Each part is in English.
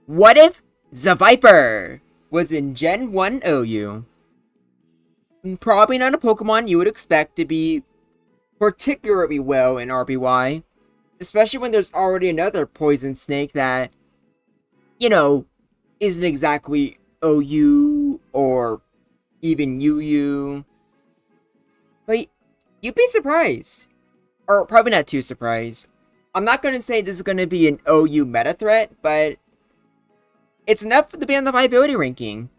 What if SEVIPER was in Gen 1 OU? Probably not a Pokemon you would expect to be particularly well in RBY, especially when there's already another poison snake that, isn't exactly OU or even UU. But you'd be surprised. Or probably not too surprised. I'm not going to say this is going to be an OU meta threat, but it's enough to be on the viability ranking.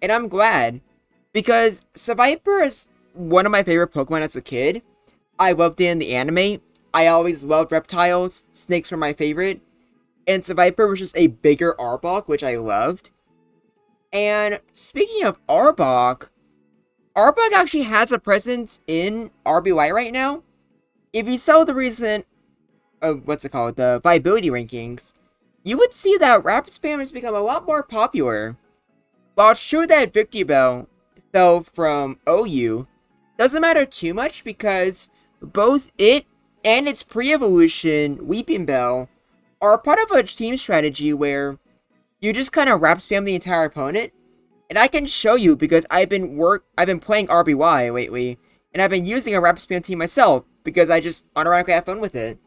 And I'm glad. Because SEVIPER is one of my favorite Pokemon as a kid. I loved it in the anime. I always loved reptiles. Snakes were my favorite. And SEVIPER was just a bigger Arbok, which I loved. And speaking of Arbok actually has a presence in RBY right now. If you saw the recent, the viability rankings, you would see that rap spam has become a lot more popular. While it's true that Victreebel fell from OU, doesn't matter too much because both it and its pre-evolution Weeping Bell are part of a team strategy where you just kind of rap spam the entire opponent. And I can show you because I've been playing RBY lately, and I've been using a rap spam team myself because I just unironically have fun with it.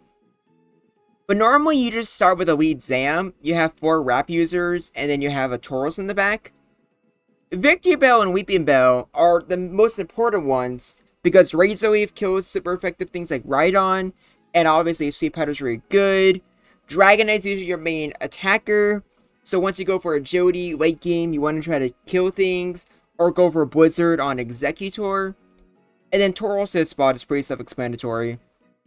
But normally you just start with a lead Zam, you have 4 rap users, and then you have a Tauros in the back. Victreebel and Weeping Bell are the most important ones because Razor Leaf kills super effective things like Rhydon, and obviously Sweet Powder is really good. Dragonite is usually your main attacker, so once you go for agility, late game, you want to try to kill things, or go for Blizzard on Executor. And then Tauros' spot is pretty self-explanatory.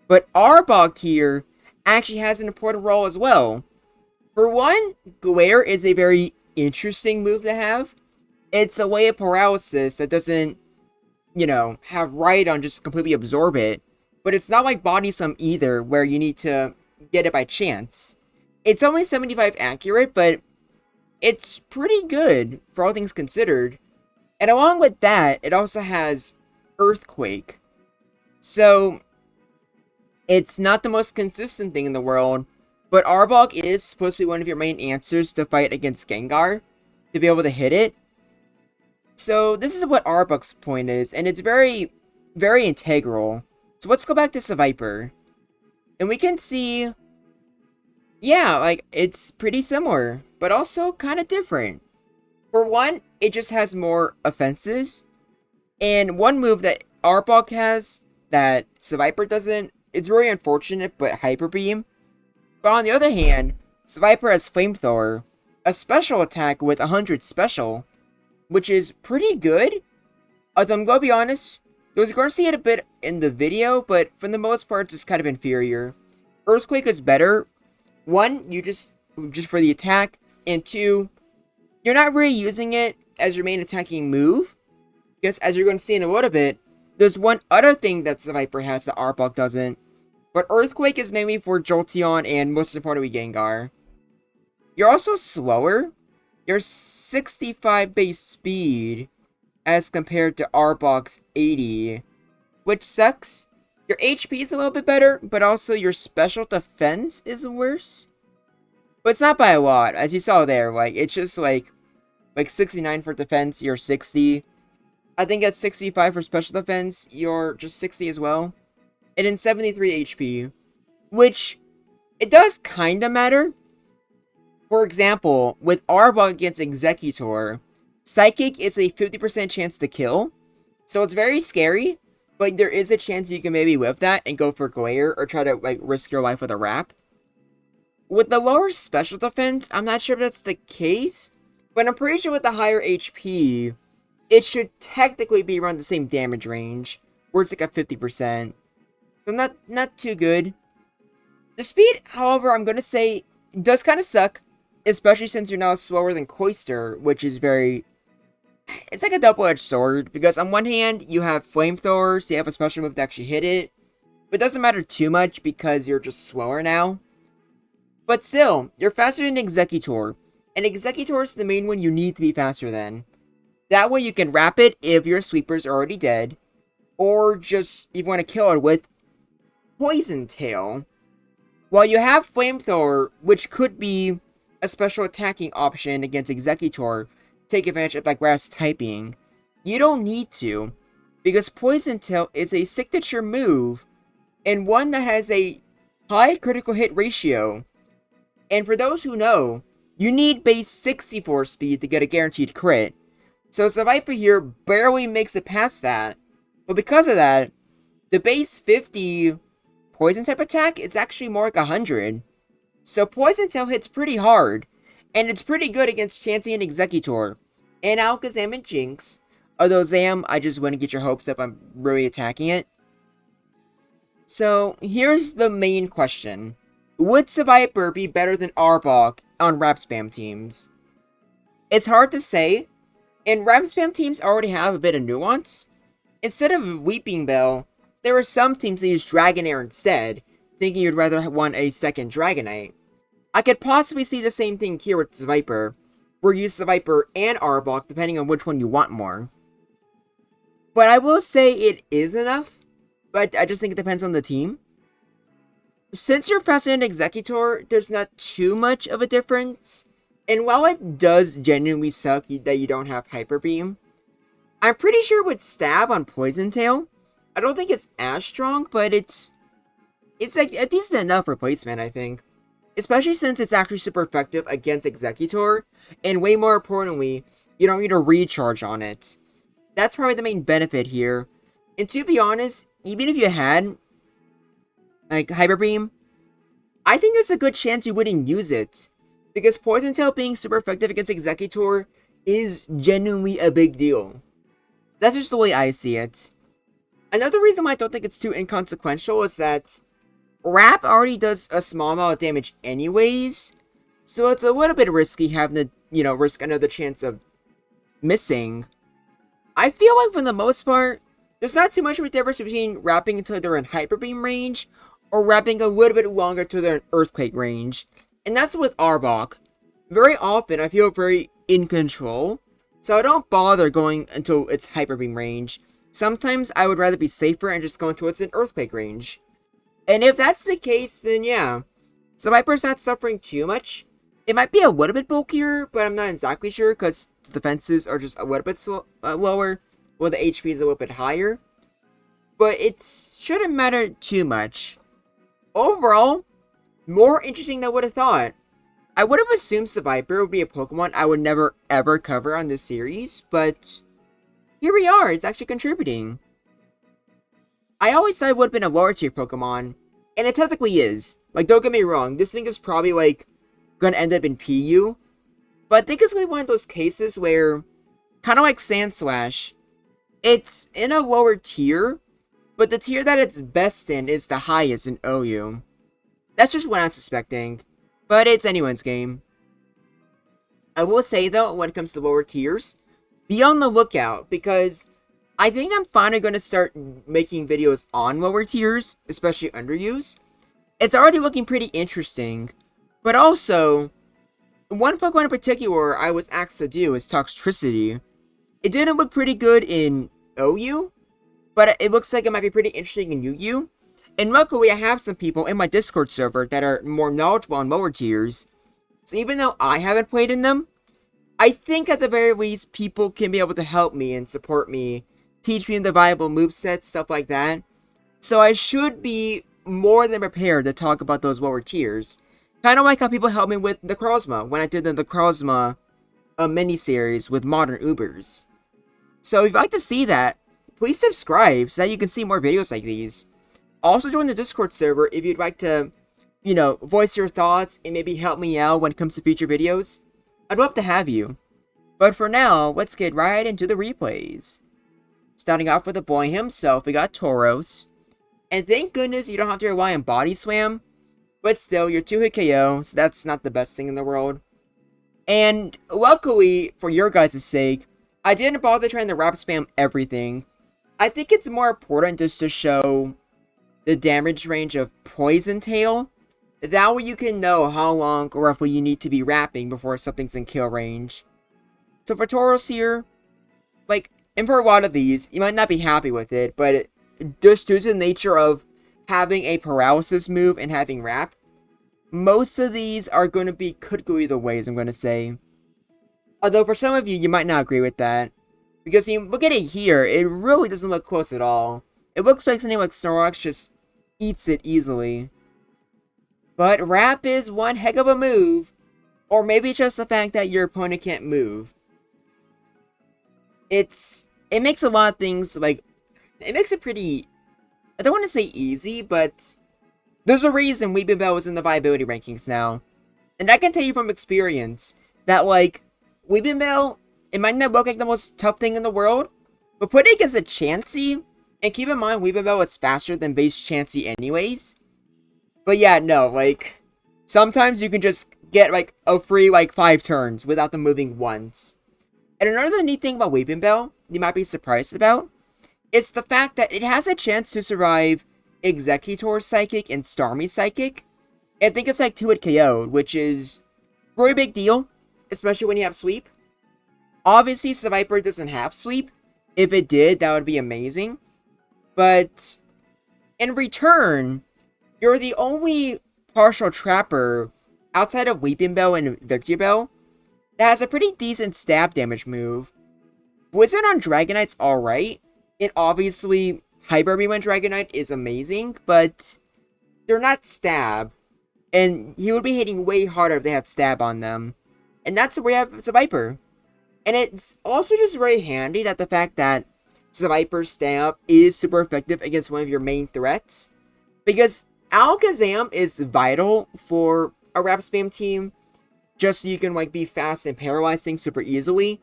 But Arbok here actually has an important role as well. For one, Glare is a very interesting move to have. It's a way of paralysis that doesn't, have Rhydon just completely absorb it. But it's not like Body Slam either, where you need to get it by chance. It's only 75 accurate, but it's pretty good for all things considered. And along with that, it also has Earthquake. So, it's not the most consistent thing in the world, but Arbok is supposed to be one of your main answers to fight against Gengar, to be able to hit it. So, this is what Arbok's point is, and it's very, very integral. So, let's go back to SEVIPER. And we can see, it's pretty similar, but also kind of different. For one, it just has more offenses. And one move that Arbok has that SEVIPER doesn't, it's really unfortunate, but Hyper Beam. But on the other hand, SEVIPER has Flamethrower, a special attack with 100 special, which is pretty good. Although I'm gonna be honest, you're going to see it a bit in the video, but for the most part, it's kind of inferior. Earthquake is better. One, you just for the attack, and two, you're not really using it as your main attacking move, because as you're going to see in a little bit, there's one other thing that SEVIPER has that Arbok doesn't, but Earthquake is mainly for Jolteon and most importantly Gengar. You're also slower. You're 65 base speed as compared to Arbok's 80, which sucks. Your HP is a little bit better, but also your special defense is worse. But it's not by a lot, as you saw there. It's just like 69 for defense, you're 60. I think at 65 for special defense, you're just 60 as well. And then 73 HP, which it does kinda matter. For example, with Arbok against Executor, Psychic is a 50% chance to kill, so it's very scary, but there is a chance you can maybe whip that and go for Glare or try to risk your life with a Wrap. With the lower special defense, I'm not sure if that's the case, but I'm pretty sure with the higher HP, it should technically be around the same damage range, where it's like a 50%. So not too good. The speed, however, I'm gonna say, does kind of suck, especially since you're now slower than Cloyster, which is it's like a double-edged sword, because on one hand, you have Flamethrower, so you have a special move to actually hit it, but it doesn't matter too much because you're just slower now. But still, you're faster than Executor, and Executor is the main one you need to be faster than. That way you can wrap it if your sweeper's already dead, or just you want to kill it with Poison Tail. While you have Flamethrower, which could be a special attacking option against Executor, take advantage of that grass typing. You don't need to, because Poison Tail is a signature move, and one that has a high critical hit ratio. And for those who know, you need base 64 speed to get a guaranteed crit. So SEVIPER here barely makes it past that. But because of that, the base 50 poison type attack is actually more like 100. So Poison Tail hits pretty hard, and it's pretty good against Chansey and Executor, and Alakazam and Jinx. Although Zam, I just wouldn't get your hopes up on really attacking it. So here's the main question. Would SEVIPER be better than Arbok on Rap Spam teams? It's hard to say, and Rap Spam teams already have a bit of nuance. Instead of Weeping Bell, there are some teams that use Dragonair instead, thinking you'd rather want a second Dragonite. I could possibly see the same thing here with SEVIPER, where you use SEVIPER and Arbok depending on which one you want more. But I will say it is enough, but I just think it depends on the team. Since you're faster than Executor, there's not too much of a difference. And while it does genuinely suck that you don't have Hyper Beam, I'm pretty sure with Stab on Poison Tail, I don't think it's as strong, but it's like a decent enough replacement, I think. Especially since it's actually super effective against Executor, and way more importantly, you don't need a recharge on it. That's probably the main benefit here. And to be honest, even if you had like Hyper Beam, I think there's a good chance you wouldn't use it, because Poison Tail being super effective against Executor is genuinely a big deal. That's just the way I see it. Another reason why I don't think it's too inconsequential is that Wrap already does a small amount of damage anyways, so it's a little bit risky having to, risk another chance of missing. I feel like for the most part, there's not too much of a difference between wrapping until they're in Hyper Beam range, or wrapping a little bit longer until they're in Earthquake range. And that's with Arbok. Very often, I feel very in control, so I don't bother going until it's Hyper Beam range. Sometimes I would rather be safer and just go until it's in Earthquake range. And if that's the case, then yeah, SEVIPER's not suffering too much. It might be a little bit bulkier, but I'm not exactly sure, because the defenses are just a little bit lower, while the HP is a little bit higher. But it shouldn't matter too much. Overall, more interesting than I would have thought. I would have assumed SEVIPER would be a Pokemon I would never ever cover on this series, but here we are, it's actually contributing. I always thought it would have been a lower tier Pokemon, and it technically is. Like, don't get me wrong, this thing is probably like gonna end up in PU, but I think it's really one of those cases where, kind of like Sandslash, it's in a lower tier, but the tier that it's best in is the highest in OU. That's just what I'm suspecting, but it's anyone's game. I will say though, when it comes to lower tiers, be on the lookout, because I think I'm finally going to start making videos on lower tiers, especially underused. It's already looking pretty interesting, but also, one Pokemon in particular I was asked to do is Toxtricity. It didn't look pretty good in OU, but it looks like it might be pretty interesting in UU. And luckily, I have some people in my Discord server that are more knowledgeable on lower tiers. So even though I haven't played in them, I think at the very least, people can be able to help me and support me, teach me the viable movesets, stuff like that. So I should be more than prepared to talk about those lower tiers. Kind of like how people helped me with the Necrozma when I did the Necrozma mini-series with Modern Ubers. So if you'd like to see that, please subscribe so that you can see more videos like these. Also join the Discord server if you'd like to, voice your thoughts and maybe help me out when it comes to future videos. I'd love to have you. But for now, let's get right into the replays. Starting off with the boy himself, we got Tauros. And thank goodness you don't have to rely on Body Slam. But still, you're 2-hit KO, so that's not the best thing in the world. And luckily, for your guys' sake, I didn't bother trying to Rap Spam everything. I think it's more important just to show the damage range of Poison Tail. That way you can know how long roughly you need to be wrapping before something's in kill range. So for Tauros here, and for a lot of these, you might not be happy with it, but just due to the nature of having a paralysis move and having wrap, most of these are going to be could go either ways, I'm going to say. Although for some of you, you might not agree with that. Because you look at it here, it really doesn't look close at all. It looks like something like Snorlax just eats it easily. But Wrap is one heck of a move. Or maybe it's just the fact that your opponent can't move. It makes a lot of things, like, it makes it pretty, I don't want to say easy, but there's a reason Weeping Bell is in the viability rankings now. And I can tell you from experience that, like, Weeping Bell, it might not look like the most tough thing in the world, but put it against a Chansey, and keep in mind Weeping Bell is faster than base Chansey anyways. But yeah, no, like, sometimes you can just get, like, a free, like, 5 turns without them moving once. And another neat thing about Weeping Bell, you might be surprised about, is the fact that it has a chance to survive Exeggutor Psychic and Starmie Psychic. I think it's like 2-hit KO'd, which is a really big deal, especially when you have Sweep. Obviously, SEVIPER doesn't have Sweep. If it did, that would be amazing. But in return, you're the only partial trapper outside of Weeping Bell and Victory Bell that has a pretty decent stab damage move. Blizzard on Dragonite's alright. And obviously, Hyper Beam on Dragonite is amazing, but they're not stab. And he would be hitting way harder if they had stab on them. And that's where we have SEVIPER. And it's also just very handy that the fact that SEVIPER stab is super effective against one of your main threats. Because Alakazam is vital for a Wrap Spam team, just so you can, like, be fast and paralyze things super easily.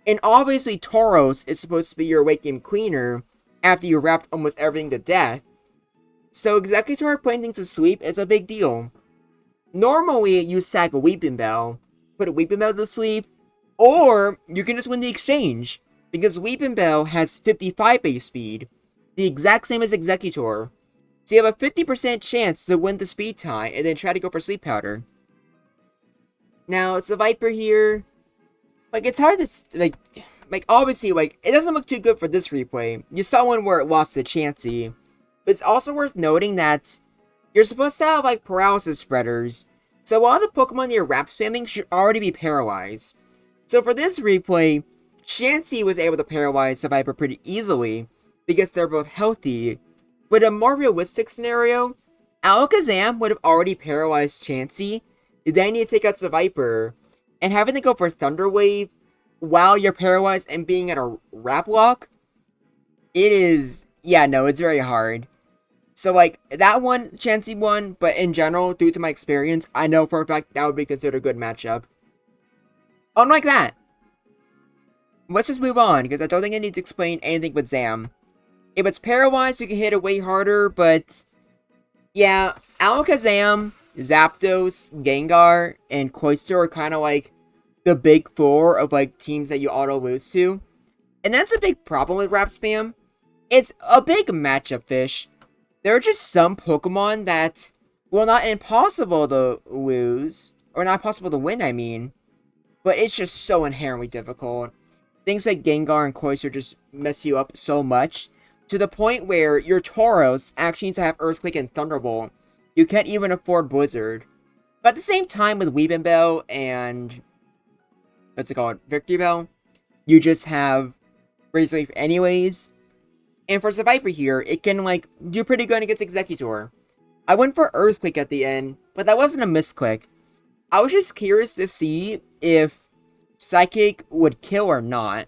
And obviously Tauros is supposed to be your late game cleaner after you wrapped almost everything to death. So Exeggutor putting things to sleep is a big deal. Normally you sack a Weeping Bell, put a Weeping Bell to sleep, or you can just win the exchange, because Weeping Bell has 55 base speed, the exact same as Exeggutor. So you have a 50% chance to win the speed tie and then try to go for Sleep Powder. Now, it's a Viper here. Like, it's hard to, like, obviously, like, it doesn't look too good for this replay. You saw one where it lost to Chansey. But it's also worth noting that you're supposed to have, like, paralysis spreaders. So a lot of the Pokemon you're Wrap spamming should already be paralyzed. So for this replay, Chansey was able to paralyze SEVIPER pretty easily, because they're both healthy. But in a more realistic scenario, Alakazam would have already paralyzed Chansey, then you take out SEVIPER, and having to go for Thunder Wave while you're paralyzed and being at a Wrap Lock, it is, yeah, no, it's very hard. So, like, that one, Chansey won, but in general, due to my experience, I know for a fact that would be considered a good matchup. Unlike that, let's just move on, because I don't think I need to explain anything with Zam. If it's paralyzed, you can hit it way harder, but yeah, Alakazam, Zapdos, Gengar, and Cloyster are kind of like the big four of, like, teams that you auto lose to. And that's a big problem with Wrap Spam. It's a big matchup fish. There are just some Pokemon that, well, not impossible to lose, or not possible to win, I mean, but it's just so inherently difficult. Things like Gengar and Cloyster just mess you up so much, to the point where your Tauros actually needs to have Earthquake and Thunderbolt. You can't even afford Blizzard. But at the same time, with Weeping Bell and, what's it called, Victory Bell, you just have Razor Leaf anyways. And for SEVIPER here, it can, like, do pretty good against Exeggutor. I went for Earthquake at the end, but that wasn't a misclick. I was just curious to see if Psychic would kill or not.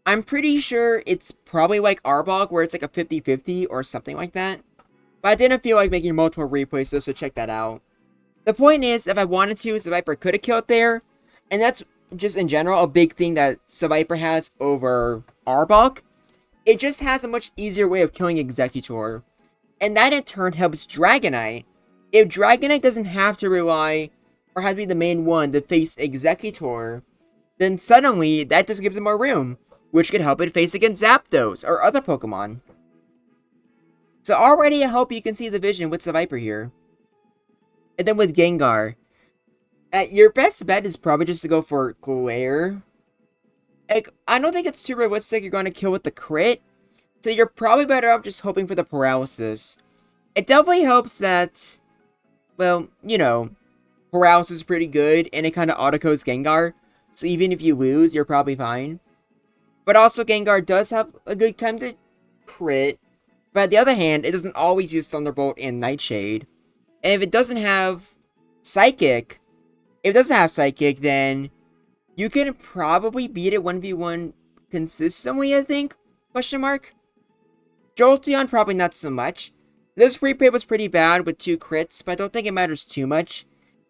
I'm pretty sure it's probably like Arbok, where it's like a 50-50 or something like that. But I didn't feel like making multiple replays, so check that out. The point is, if I wanted to, SEVIPER could have killed there. And that's just in general a big thing that SEVIPER has over Arbok. It just has a much easier way of killing Exeggutor. And that in turn helps Dragonite. If Dragonite doesn't have to rely, or have to be the main one to face Exeggutor, then suddenly that just gives it more room, which could help it face against Zapdos or other Pokemon. So already I hope you can see the vision with SEVIPER here. And then with Gengar, your best bet is probably just to go for Glare. Like, I don't think it's too realistic you're going to kill with the crit, so you're probably better off just hoping for the paralysis. It definitely helps that well, you know, Paralysis is pretty good, and it kind of auto-codes Gengar, so even if you lose, you're probably fine. But also, Gengar does have a good time to crit, but on the other hand, it doesn't always use Thunderbolt and Nightshade. And if it doesn't have Psychic, then you can probably beat it 1v1 consistently, I think? Question mark? Jolteon, probably not so much. This replay was pretty bad with 2 crits, but I don't think it matters too much.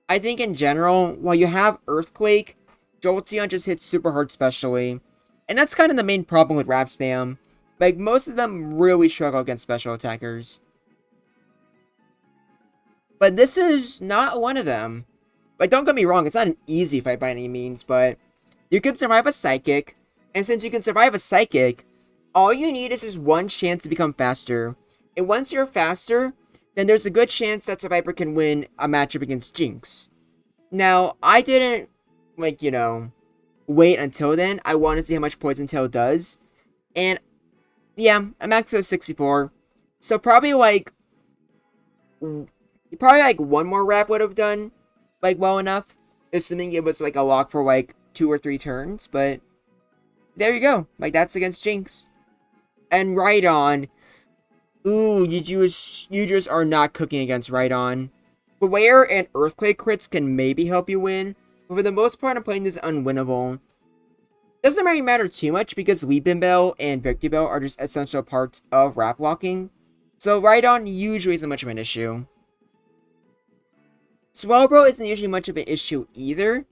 I think in general, while you have Earthquake, Jolteon just hits super hard specially. And that's kind of the main problem with Rap Spam. Like, most of them really struggle against special attackers. But this is not one of them. Like, don't get me wrong, it's not an easy fight by any means, but you can survive a Psychic, and since you can survive a Psychic, all you need is just one chance to become faster. And once you're faster, then there's a good chance that SEVIPER can win a matchup against Jinx. Now, I didn't, like, you know, wait until then. I want to see how much Poison Tail does. And, yeah, I'm maxed at 64. So probably, like, one more rap would have done, like, well enough. Assuming it was, like, a lock for, like, 2 or 3 turns. But, there you go. Like, that's against Jinx. And Rhydon. Ooh, you just are not cooking against Rhydon. Flare and Earthquake crits can maybe help you win, but for the most part, I'm playing this unwinnable. Doesn't really matter too much because Weeping Bell and Victory Bell are just essential parts of Rap Walking, so Rhydon usually isn't much of an issue. Swellbro isn't usually much of an issue either,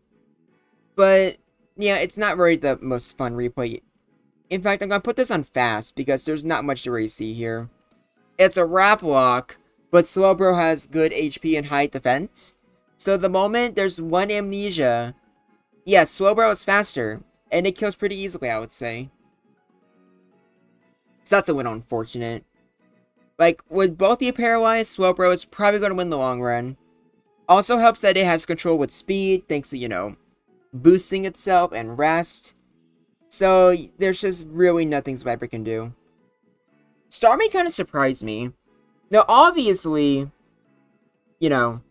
but yeah, it's not really the most fun replay. In fact, I'm going to put this on fast because there's not much to really see here. It's a Rap Lock, but Swellbro has good HP and high defense. So the moment there's one Amnesia, yes, Swellbro is faster, and it kills pretty easily, I would say. So that's a win, unfortunate. Like, with both the paralyzed, Swellbro is probably going to win the long run. Also helps that it has control with speed, thanks to, you know, boosting itself and rest. So, there's just really nothing SEVIPER can do. Starmie kind of surprised me. Now, obviously, you know,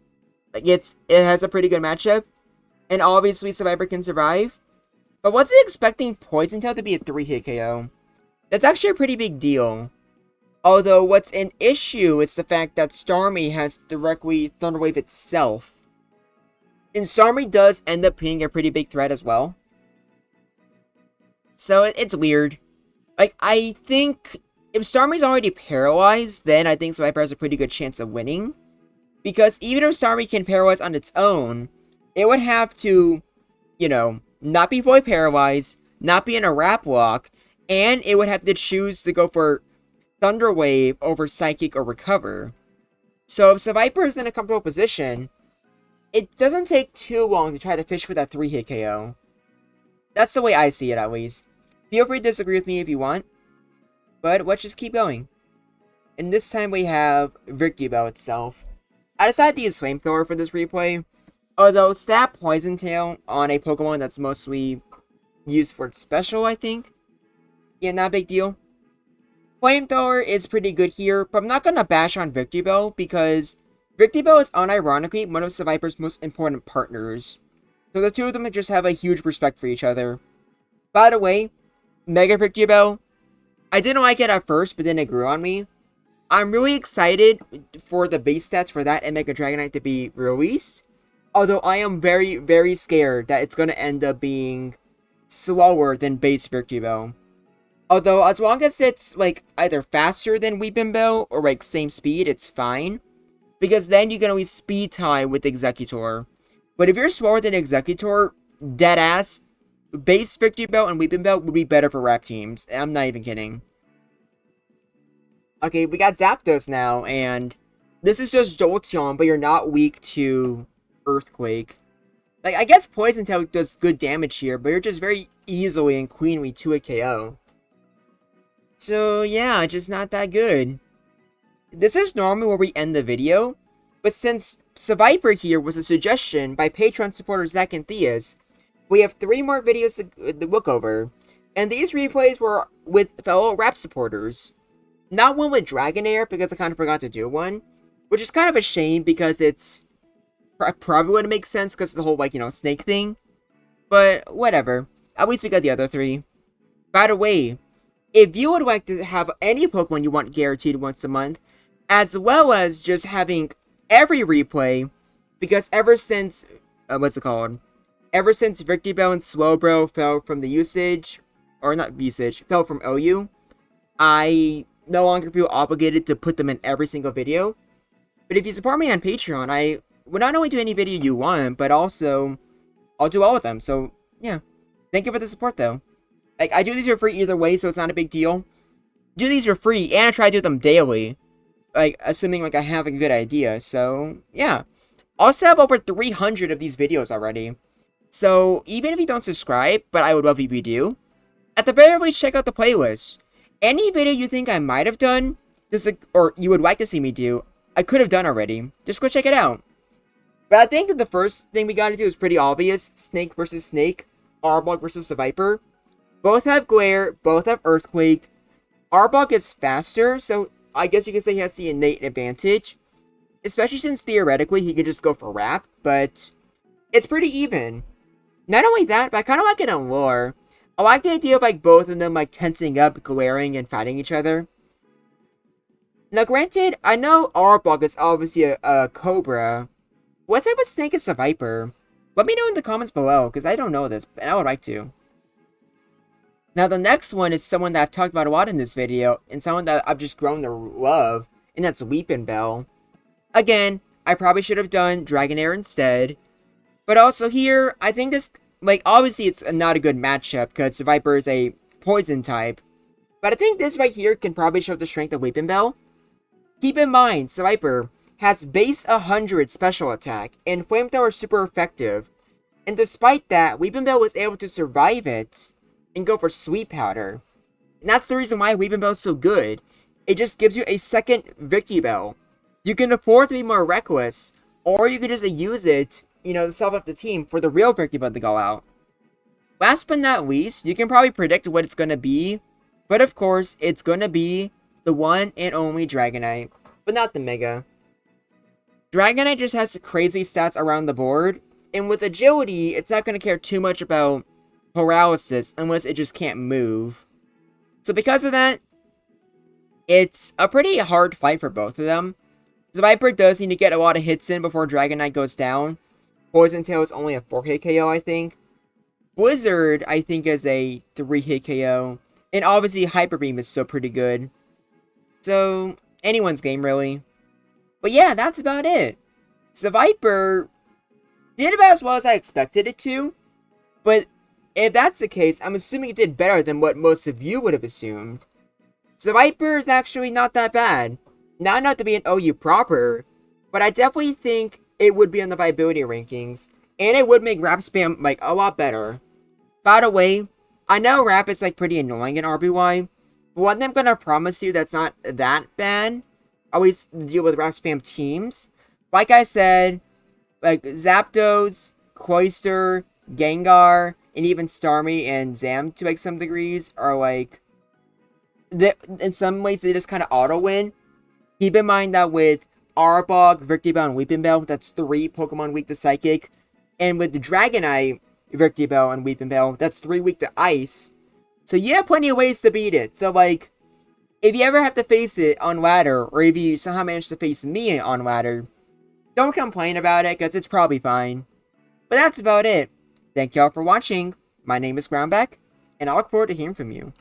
like it has a pretty good matchup, and obviously SEVIPER can survive. But wasn't expecting Poison Tail to be a 3-hit KO. That's actually a pretty big deal. Although, what's an issue is the fact that Starmie has directly Thunder Wave itself. And Starmie does end up being a pretty big threat as well. So, it's weird. Like, I think if Starmie's already paralyzed, then I think SEVIPER has a pretty good chance of winning. Because even if Starmie can paralyze on its own, it would have to, you know, not be fully paralyzed, not be in a Rap Lock, and it would have to choose to go for Thunder Wave over Psychic or Recover. So if SEVIPER is in a comfortable position, it doesn't take too long to try to fish for that 3-hit KO. That's the way I see it, at least. Feel free to disagree with me if you want, but let's just keep going. And this time we have Victory Bell itself. I decided to use Flamethrower for this replay, although stab Poison Tail on a Pokemon that's mostly used for its special, I think. Yeah, not a big deal. Flamethrower is pretty good here, but I'm not going to bash on Victory Bell because Victory Bell is unironically one of SEVIPER's most important partners. So the two of them just have a huge respect for each other. By the way, Mega Victory Bell, I didn't like it at first, but then it grew on me. I'm really excited for the base stats for that and Mega Dragonite to be released. Although I am very, very scared that it's going to end up being slower than base Victory Bell. Although, as long as it's, like, either faster than Weeping Bell or, like, same speed, it's fine. Because then you can always speed tie with Executor. But if you're slower than Executor, deadass, base Victory Bell and Weeping Bell would be better for rap teams. And I'm not even kidding. Okay, we got Zapdos now, and this is just Jolteon, but you're not weak to Earthquake. Like, I guess Poison Tail does good damage here, but you're just very easily and cleanly to a KO. So, yeah, just not that good. This is normally where we end the video, but since SEVIPER here was a suggestion by Patreon supporters Zach and Theas, we have 3 more videos to look over, and these replays were with fellow rap supporters. Not one with Dragonair, because I kind of forgot to do one, which is kind of a shame because it's probably wouldn't make sense because of the whole, like, snake thing. But whatever. At least we got the other 3. By the way, if you would like to have any Pokemon you want guaranteed once a month, as well as just having every replay, because ever since, what's it called? Ever since Victreebel and Slowbro fell from the usage, or not usage, fell from OU, I no longer feel obligated to put them in every single video. But if you support me on Patreon, I will not only do any video you want, but also I'll do all of them. So yeah, thank you for the support though. Like, I do these for free either way, so it's not a big deal. Do these for free, and I try to do them daily. Like, assuming like I have a good idea. So yeah, I also have over 300 of these videos already. So even if you don't subscribe, but I would love if you do, at the very least check out the playlist. Any video you think I might have done, or you would like to see me do, I could have done already. Just go check it out. But I think that the first thing we gotta do is pretty obvious. Snake versus Snake. Arbok versus Seviper. Both have Glare, both have Earthquake. Arbok is faster, so I guess you could say he has the innate advantage. Especially since theoretically he could just go for Wrap, but it's pretty even. Not only that, but I kind of like it in lore. I like the idea of like both of them like tensing up, glaring, and fighting each other. Now granted, I know Arbok is obviously a Cobra. What type of snake is Seviper? Let me know in the comments below, because I don't know this, and I would like to. Now the next one is someone that I've talked about a lot in this video, and someone that I've just grown to love, and that's Weepinbell. Again, I probably should have done Dragonair instead. But also here, I think this, like, obviously it's not a good matchup, because Seviper is a poison type. But I think this right here can probably show the strength of Weepinbell. Keep in mind, Seviper has base 100 special attack, and Flamethrower is super effective. And despite that, Weepinbell was able to survive it, and go for Sweet Powder. And that's the reason why Weepinbell is so good. It just gives you a second Victreebel. You can afford to be more reckless, or you can just use it, to self up the team for the real Victreebel to go out. Last but not least, you can probably predict what it's going to be, but of course, it's going to be the one and only Dragonite, but not the Mega. Dragonite just has crazy stats around the board, and with agility, it's not going to care too much about paralysis unless it just can't move. So because of that, it's a pretty hard fight for both of them. Seviper does need to get a lot of hits in before Dragonite goes down. Poison Tail is only a 4-hit KO, I think. Blizzard, I think, is a 3-hit KO. And obviously, Hyper Beam is still pretty good. So, anyone's game, really. But yeah, that's about it. Seviper did about as well as I expected it to. But if that's the case, I'm assuming it did better than what most of you would have assumed. Seviper is actually not that bad. Not enough to be an OU proper, but I definitely think it would be on the viability rankings, and it would make Rap Spam, like, a lot better. By the way, I know Rap is, like, pretty annoying in RBY, but one thing I'm gonna promise you that's not that bad, always deal with Rap Spam teams. Like I said, like, Zapdos, Cloyster, Gengar, and even Starmie and Zam, to, like, some degrees, are, like, in some ways, they just kind of auto-win. Keep in mind that with Arbok, Victreebel, and Weepinbell, that's 3 Pokemon weak to Psychic. And with the Dragonite, Victreebel, and Weepinbell, that's 3 weak to Ice. So you have plenty of ways to beat it. So, like, if you ever have to face it on ladder, or if you somehow manage to face me on ladder, don't complain about it, because it's probably fine. But that's about it. Thank y'all for watching. My name is Groundback, and I look forward to hearing from you.